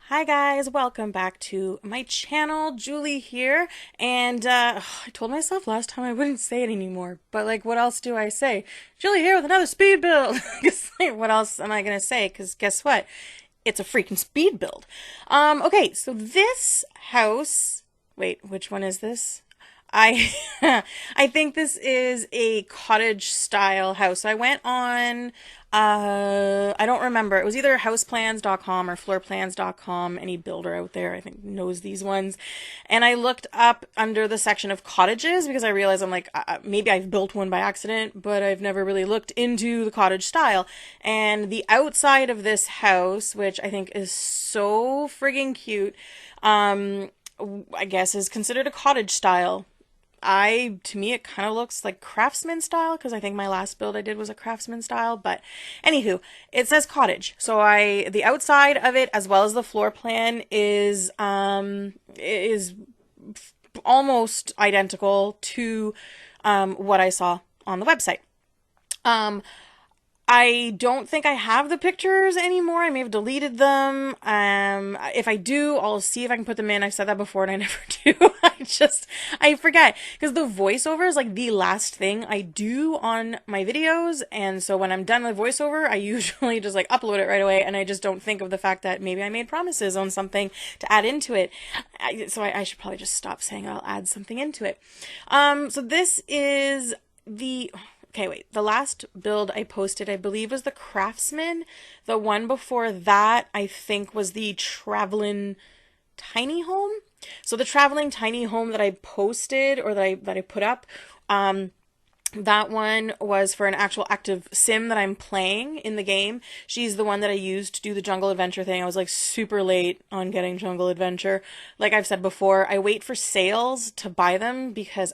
Hi guys, welcome back to my channel. Julie here, and I told myself last time I wouldn't say it anymore, but like what else do I say? Julie here with another speed build. What else am I gonna say? Because guess what? It's a freaking speed build. Okay, so this house, wait, which one is this? I I think this is a cottage style house. I went on I don't remember. It was either houseplans.com or floorplans.com. Any builder out there I think knows these ones. And I looked up under the section of cottages because I realized I'm like maybe I've built one by accident, but I've never really looked into the cottage style. And the outside of this house, which I think is so friggin' cute, I guess is considered a cottage style. To me, it kind of looks like craftsman style because I think my last build I did was a craftsman style. But anywho, it says cottage. So the outside of it as well as the floor plan is almost identical to what I saw on the website. I don't think I have the pictures anymore. I may have deleted them. If I do, I'll see if I can put them in. I've said that before and I never do. I forget. Because the voiceover is like the last thing I do on my videos. And so when I'm done with voiceover, I usually just like upload it right away. And I just don't think of the fact that maybe I made promises on something to add into it. So I should probably just stop saying I'll add something into it. So this is okay, wait. The last build I posted, I believe, was the Craftsman. The one before that, I think, was the Traveling Tiny Home. So the Traveling Tiny Home that I posted or that I put up, that one was for an actual active sim that I'm playing in the game. She's the one that I used to do the jungle adventure thing. I was like super late on getting jungle adventure. Like I've said before, I wait for sales to buy them because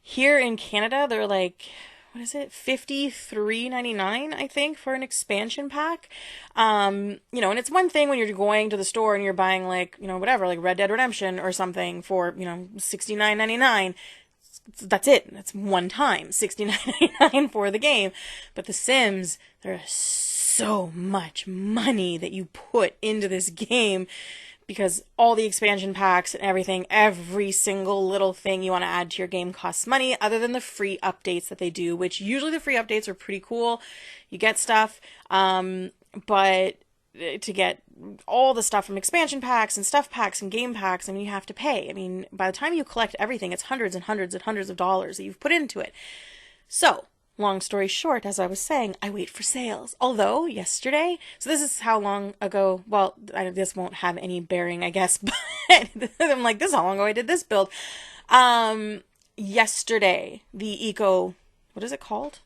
here in Canada, they're like, what is it? $53.99, I think, for an expansion pack. And it's one thing when you're going to the store and you're buying like, whatever, like Red Dead Redemption or something for, $69.99. That's it. That's one time, $69.99 for the game. But The Sims, there's so much money that you put into this game because all the expansion packs and everything, every single little thing you want to add to your game costs money, other than the free updates that they do, which usually the free updates are pretty cool. You get stuff, but to get all the stuff from expansion packs and stuff packs and game packs, you have to pay. By the time you collect everything, it's hundreds and hundreds and hundreds of dollars that you've put into it. So, long story short, as I was saying, I wait for sales. Although, yesterday, so this is how long ago, well, this won't have any bearing, I guess, but I'm like, this is how long ago I did this build. Yesterday, the what is it called?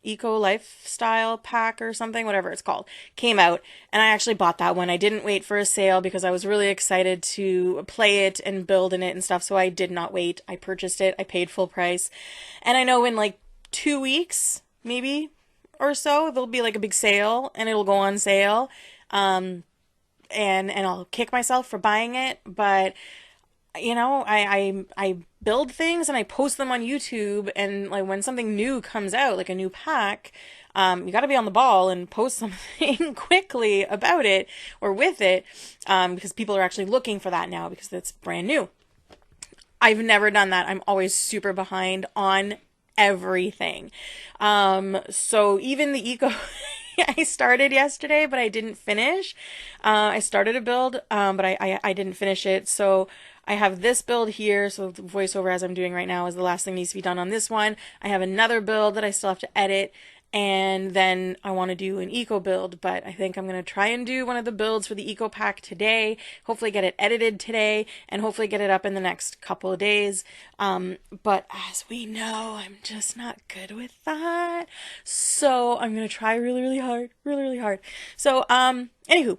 Eco Lifestyle Pack or something, whatever it's called, came out, and I actually bought that one. I didn't wait for a sale because I was really excited to play it and build in it and stuff, so I did not wait. I purchased it, I paid full price, and I know in like 2 weeks, maybe, or so, there'll be like a big sale, and it'll go on sale, and I'll kick myself for buying it, but I build things and I post them on YouTube, and like when something new comes out, like a new pack, you got to be on the ball and post something quickly about it or with it, because people are actually looking for that now because it's brand new. I've never done that. I'm always super behind on everything. So even the I started yesterday, but I didn't finish. I started a build, but I didn't finish it. So I have this build here. So the voiceover as I'm doing right now is the last thing that needs to be done on this one. I have another build that I still have to edit. And then I want to do an eco build, but I think I'm going to try and do one of the builds for the eco pack today, hopefully get it edited today, and hopefully get it up in the next couple of days. But as we know, I'm just not good with that. So I'm going to try really, really hard, really, really hard. So, anywho,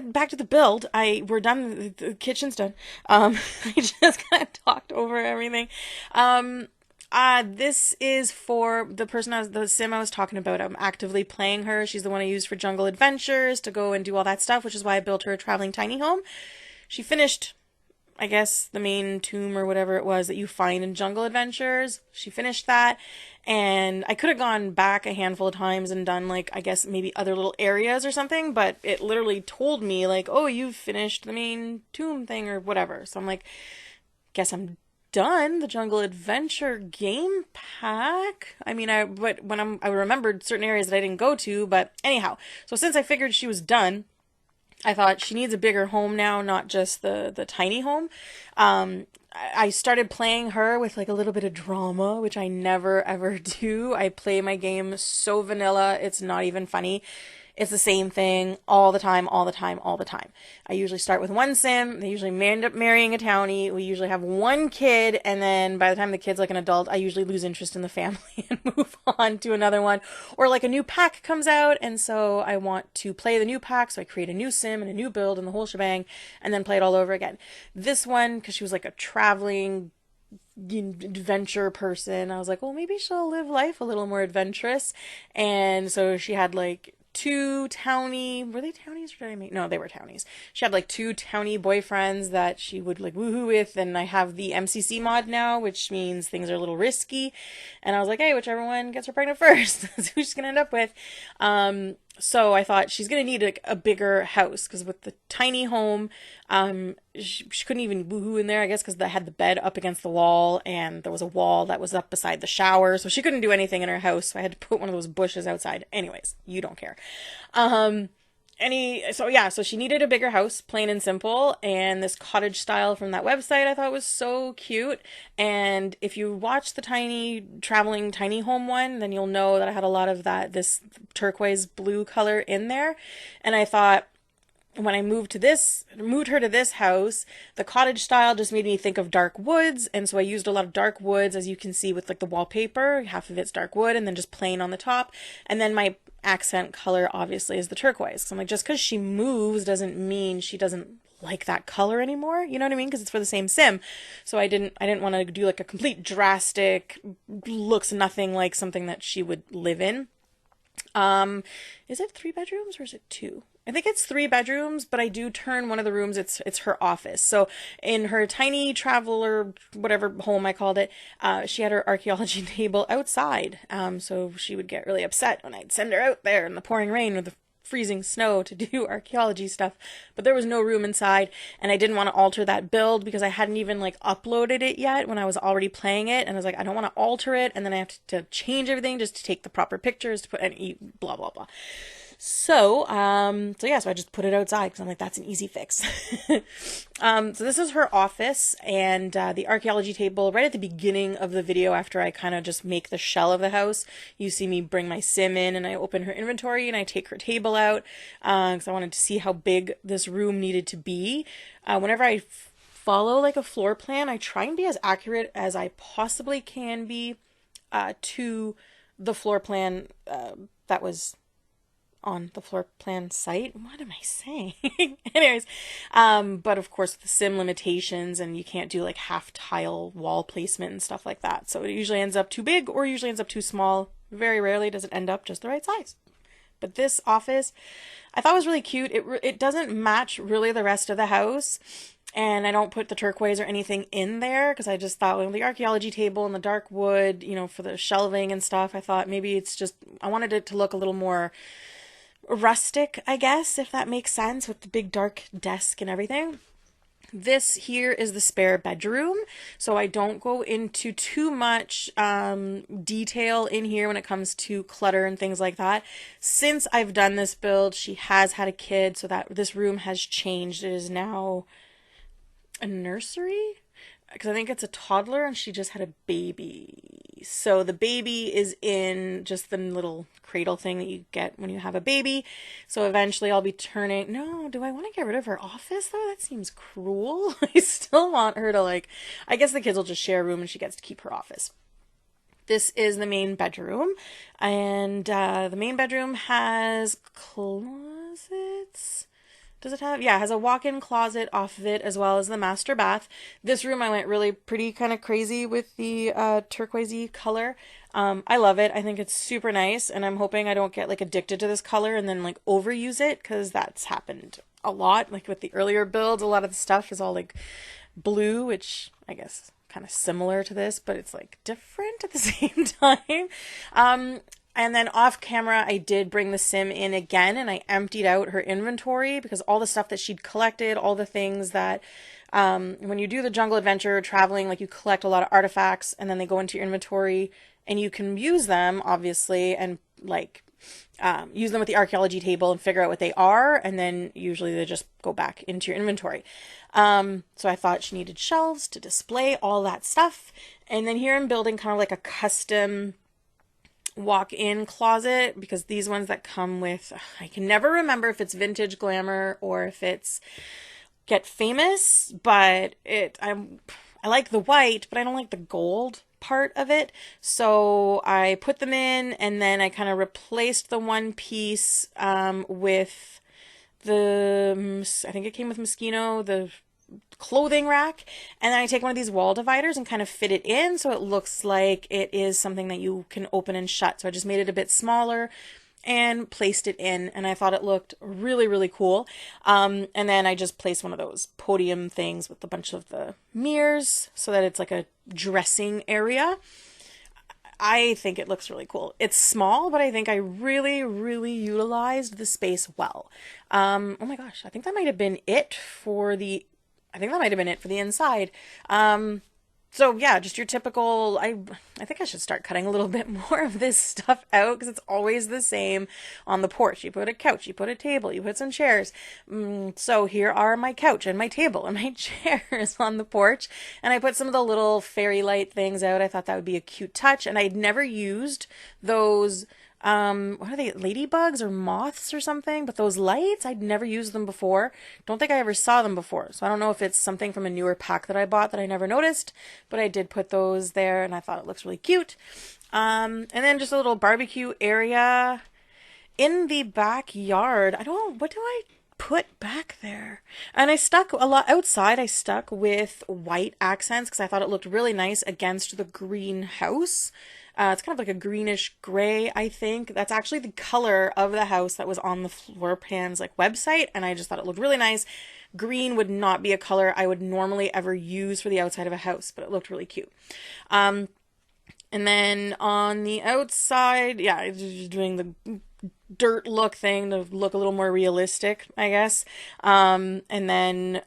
back to the build. We're done. The kitchen's done. I just kind of talked over everything. This is for the sim I was talking about. I'm actively playing her. She's the one I used for Jungle Adventures to go and do all that stuff, which is why I built her a traveling tiny home. She finished I guess, the main tomb or whatever it was that you find in Jungle Adventures. She finished that. And I could have gone back a handful of times and done, like, I guess maybe other little areas or something, but it literally told me, like, oh, you've finished the main tomb thing or whatever. So I'm like, guess I'm done the Jungle Adventure game pack. I mean, I remembered certain areas that I didn't go to, but anyhow. So since I figured she was done, I thought she needs a bigger home now, not just the tiny home. I started playing her with like a little bit of drama, which I never ever do. I play my game so vanilla, it's not even funny. It's the same thing all the time, all the time, all the time. I usually start with one sim. They usually end up marrying a townie. We usually have one kid, and then by the time the kid's like an adult, I usually lose interest in the family and move on to another one. Or like a new pack comes out, and so I want to play the new pack, so I create a new sim and a new build and the whole shebang, and then play it all over again. This one, because she was like a traveling adventure person, I was like, well, maybe she'll live life a little more adventurous. And so she had like two townie, were they townies or did I make, no, they were townies. She had like two townie boyfriends that she would like woohoo with, and I have the MCC mod now, which means things are a little risky, and I was like, hey, whichever one gets her pregnant first, that's who she's gonna end up with. So I thought she's gonna need a bigger house, because with the tiny home, she couldn't even woohoo in there, I guess, because I had the bed up against the wall, and there was a wall that was up beside the shower, so she couldn't do anything in her house, so I had to put one of those bushes outside. Anyways, you don't care. So she needed a bigger house, plain and simple, and this cottage style from that website I thought was so cute. And if you watch the traveling tiny home one, then you'll know that I had a lot of this turquoise blue color in there. And I thought, when I moved her to this house, the cottage style just made me think of dark woods, and so I used a lot of dark woods, as you can see with like the wallpaper. Half of it's dark wood and then just plain on the top, and then my accent color obviously is the turquoise. So I'm like, just because she moves doesn't mean she doesn't like that color anymore, you know what I mean? Because it's for the same sim. So I didn't want to do like a complete drastic, looks nothing like something that she would live in. Is it 3 bedrooms or is it 2? I think it's 3 bedrooms, but I do turn one of the rooms, it's her office. So in her tiny traveler, whatever home I called it, she had her archaeology table outside. So she would get really upset when I'd send her out there in the pouring rain or the freezing snow to do archaeology stuff, but there was no room inside, and I didn't want to alter that build because I hadn't even like uploaded it yet when I was already playing it, and I was like, I don't want to alter it, and then I have to change everything just to take the proper pictures to put any blah blah blah. So I just put it outside because I'm like, that's an easy fix. So this is her office, and the archaeology table right at the beginning of the video, after I kind of just make the shell of the house, you see me bring my sim in and I open her inventory and I take her table out because I wanted to see how big this room needed to be. Whenever I follow like a floor plan, I try and be as accurate as I possibly can be to the floor plan that was on the floor plan site. What am I saying? Anyways, but of course the sim limitations, and you can't do like half tile wall placement and stuff like that. So it usually ends up too big or usually ends up too small. Very rarely does it end up just the right size. But this office I thought was really cute. It doesn't match really the rest of the house, and I don't put the turquoise or anything in there because I just thought, well, the archaeology table and the dark wood, for the shelving and stuff, I thought maybe it's just, I wanted it to look a little more rustic, I guess, if that makes sense, with the big dark desk and everything. This here is the spare bedroom, so I don't go into too much detail in here when it comes to clutter and things like that. Since I've done this build, she has had a kid, so that this room has changed. It is now a nursery, because I think it's a toddler and she just had a baby. So the baby is in just the little cradle thing that you get when you have a baby. So eventually I'll be turning... No, do I want to get rid of her office though? That seems cruel. I still want her to I guess the kids will just share a room and she gets to keep her office. This is the main bedroom, and the main bedroom has closets. Does it have? Yeah, it has a walk-in closet off of it, as well as the master bath. This room I went really pretty kind of crazy with the turquoisey color. I love it. I think it's super nice, and I'm hoping I don't get addicted to this color and then overuse it, because that's happened a lot. Like with the earlier builds, a lot of the stuff is all like blue, which I guess kind of similar to this, but it's like different at the same time. And then off camera, I did bring the sim in again and I emptied out her inventory because all the stuff that she'd collected, all the things that when you do the jungle adventure traveling, like you collect a lot of artifacts and then they go into your inventory and you can use them, obviously, and like use them with the archaeology table and figure out what they are, and then usually they just go back into your inventory. So I thought she needed shelves to display all that stuff. And then here I'm building kind of like a custom walk-in closet because these ones that come with, I can never remember if it's Vintage Glamour or if it's Get Famous, but I like the white, but I don't like the gold part of it. So I put them in and then I kind of replaced the one piece with I think it came with Moschino, the clothing rack, and then I take one of these wall dividers and kind of fit it in so it looks like it is something that you can open and shut. So I just made it a bit smaller and placed it in, and I thought it looked really, really cool. And then I just placed one of those podium things with a bunch of the mirrors so that it's like a dressing area. I think it looks really cool. It's small, but I think I really, really utilized the space well. Oh my gosh, I think that might have been it for the inside. So yeah, just your typical, I think I should start cutting a little bit more of this stuff out because it's always the same on the porch. You put a couch, you put a table, you put some chairs. So here are my couch and my table and my chairs on the porch. And I put some of the little fairy light things out. I thought that would be a cute touch. And I'd never used those what are they, ladybugs or moths or something, but those lights, I'd never used them before. Don't think I ever saw them before, so I don't know if it's something from a newer pack that I bought that I never noticed, but I did put those there and I thought it looks really cute. And then just a little barbecue area in the backyard. What do I put back there? And I stuck a lot outside. I stuck with white accents because I thought it looked really nice against the greenhouse. It's kind of like a greenish gray, I think. That's actually the color of the house that was on the floor plan's like website, and I just thought it looked really nice. Green would not be a color I would normally ever use for the outside of a house, but it looked really cute. And then on the outside, yeah, just doing the dirt look thing to look a little more realistic, I guess. And then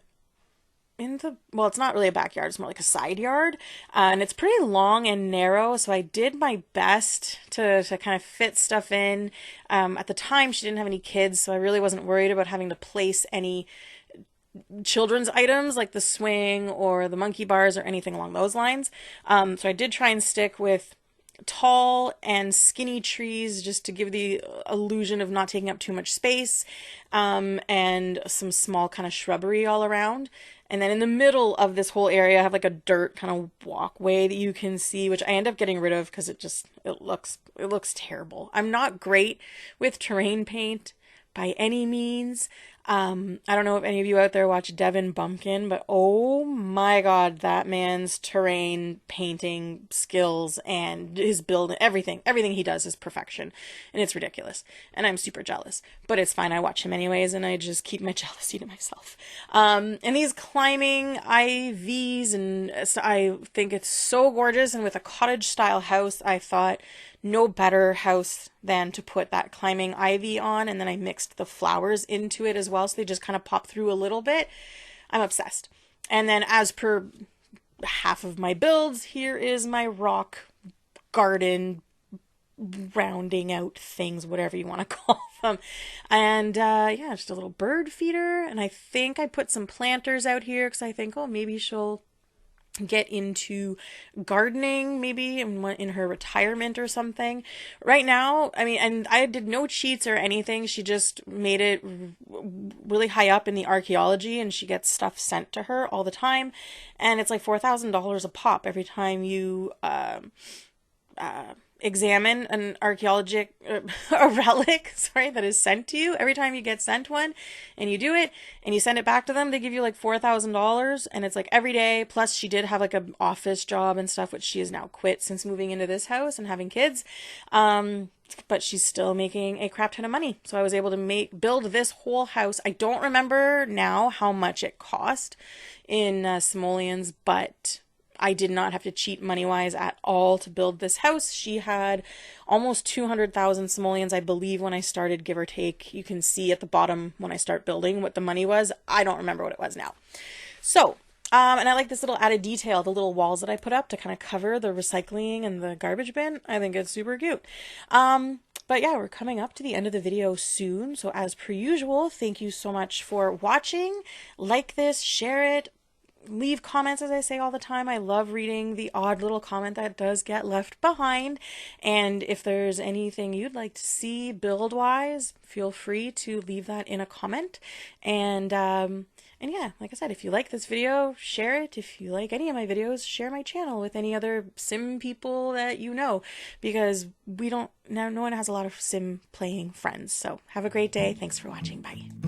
it's not really a backyard, it's more like a side yard, and it's pretty long and narrow, so I did my best to kind of fit stuff in. At the time, she didn't have any kids, so I really wasn't worried about having to place any children's items like the swing or the monkey bars or anything along those lines. So I did try and stick with tall and skinny trees just to give the illusion of not taking up too much space, and some small kind of shrubbery all around. And then in the middle of this whole area, I have like a dirt kind of walkway that you can see, which I end up getting rid of because it looks terrible. I'm not great with terrain paint by any means. I don't know if any of you out there watch Devin Bumpkin, but oh my God, that man's terrain painting skills and his building, everything he does is perfection, and it's ridiculous. And I'm super jealous, but it's fine. I watch him anyways, and I just keep my jealousy to myself. And these climbing IVs, and I think it's so gorgeous. And with a cottage style house, I thought no better house than to put that climbing ivy on, and then I mixed the flowers into it as well, so they just kind of pop through a little bit. I'm obsessed. And then as per half of my builds, here is my rock garden rounding out things, whatever you want to call them. And yeah, just a little bird feeder, and I think I put some planters out here because I think, oh, maybe she'll get into gardening maybe in her retirement or something. Right now, I mean, and I did no cheats or anything. She just made it really high up in the archaeology, and she gets stuff sent to her all the time, and it's like $4,000 a pop every time you examine an archaeologic a relic, sorry, that is sent to you. Every time you get sent one and you do it and you send it back to them, they give you like $4,000, and it's like every day. Plus she did have like an office job and stuff, which she has now quit since moving into this house and having kids. So but she's still making a crap ton of money. So I was able to build this whole house. I don't remember now how much it cost in simoleons, but I did not have to cheat money-wise at all to build this house. She had almost 200,000 simoleons, I believe, when I started, give or take. You can see at the bottom when I start building what the money was. I don't remember what it was now. So, and I like this little added detail, the little walls that I put up to kind of cover the recycling and the garbage bin. I think it's super cute. But yeah, we're coming up to the end of the video soon. So as per usual, thank you so much for watching. Like this, share it, leave comments, as I say all the time. I love reading the odd little comment that does get left behind. And if there's anything you'd like to see build-wise, feel free to leave that in a comment. And yeah, like I said, if you like this video, share it. If you like any of my videos, share my channel with any other sim people that you know, because no one has a lot of sim playing friends. So have a great day. Thanks for watching. Bye.